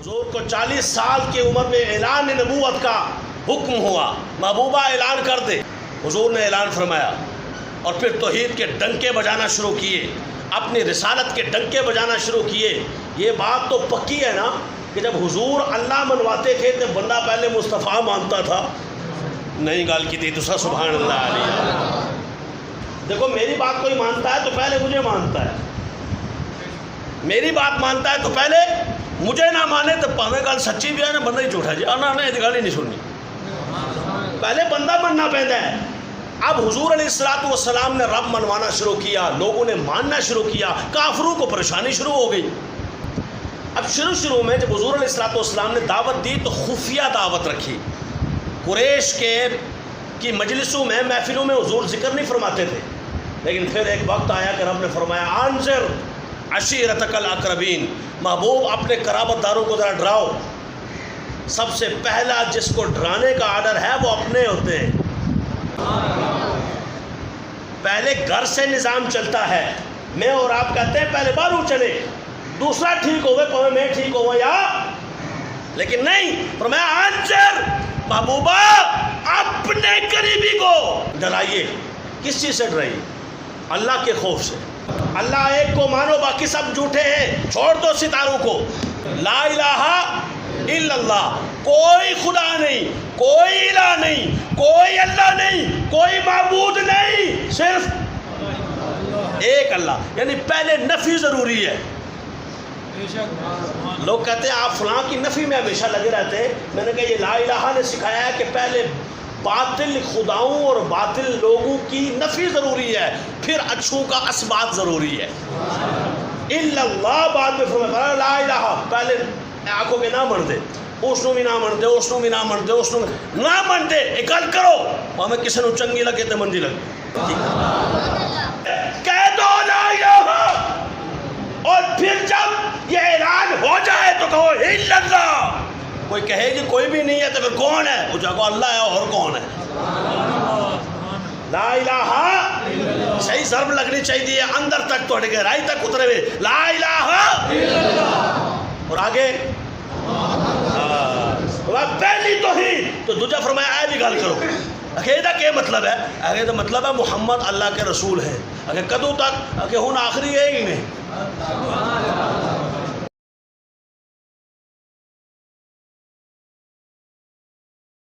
حضور کو 40 سال کی عمر میں اعلان نبوت کا حکم ہوا، محبوبہ اعلان کر دے۔ حضور نے اعلان فرمایا اور پھر توحید کے ڈنکے بجانا شروع کیے، اپنی رسالت کے ڈنکے بجانا شروع کیے۔ یہ بات تو پکی ہے نا کہ جب حضور اللہ منواتے تھے تو بندہ پہلے مصطفیٰ مانتا تھا، نہیں گال کی تھی تو سبحان اللہ علیہ۔ دیکھو میری بات کوئی مانتا ہے تو پہلے مجھے مانتا ہے، میری بات مانتا ہے تو پہلے مجھے نہ مانے تو پاویں گل سچی بھی ہے نا بندہ ہی جھوٹا جی آنا نے گل ہی نہیں سننی، پہلے بندہ مننا پہنتا ہے۔ اب حضور علیہ الصلوۃ والسلام نے رب منوانا شروع کیا، لوگوں نے ماننا شروع کیا، کافروں کو پریشانی شروع ہو گئی۔ اب شروع میں جب حضور علیہ الصلوۃ والسلام نے دعوت دی تو خفیہ دعوت رکھی۔ قریش کی مجلسوں میں محفلوں میں حضور ذکر نہیں فرماتے تھے، لیکن پھر ایک وقت آیا کہ رب نے فرمایا انذر عشیرتک الاقربین، محبوب اپنے قرابت داروں کو ذرا ڈراؤ۔ سب سے پہلا جس کو ڈرانے کا آرڈر ہے وہ اپنے ہوتے ہیں۔ پہلے گھر سے نظام چلتا ہے، میں اور آپ کہتے ہیں پہلے باہروں چلے، دوسرا ٹھیک ہوئے پہلے میں ٹھیک ہوا یا لیکن نہیں، فرمایا انذر، محبوبہ اپنے قریبی کو ڈرائیے۔ کس چیز سے ڈرائیے؟ اللہ کے خوف سے۔ اللہ ایک کو مانو، باقی سب جھوٹے ہیں، چھوڑ دو ستاروں کو۔ لا الہ الا اللہ، کوئی خدا نہیں، کوئی الہ نہیں، کوئی اللہ نہیں، کوئی معبود نہیں، صرف ایک اللہ۔ یعنی پہلے نفی ضروری ہے۔ لوگ کہتے ہیں آپ فلاں کی نفی میں ہمیشہ لگے رہتے ہیں، میں نے کہا یہ لا الہ نے سکھایا ہے کہ پہلے باطل خداؤں اور باطل لوگوں کی نفی ضروری ہے، پھر اچھوں کا اثبات ضروری ہے۔ الا اللہ بعد میں فرمایا لا الہ، پہلے آنکھوں کے نہ من دے، اس نو بھی نہ من دے، اس نو بھی نہ من دے، اس نو نہ من دے، ایک گل کرو ہمیں کسی نو چنگی لگے تو مندی لگے، کہہ دو لا الہ، اور پھر جب یہ اعلان ہو جائے تو کہو الا اللہ۔ کوئی کہے جی کوئی بھی نہیں ہے تو پھر کون ہے؟ وہ جگہ اللہ ہے اور کون ہے؟ لا الہ صحیح ضرب لگنی چاہیے اندر تک، تو گہرائی تک اترے ہوئے، لا الہ اور آگے پہلی توحید تو دوجا فرمایا اے بھی گل کرو۔ اکیدہ کیا مطلب ہے؟ اکیدہ مطلب ہے محمد اللہ کے رسول ہے۔ اگر کدو تک کہ ہن آخری ہے ہی نہیں،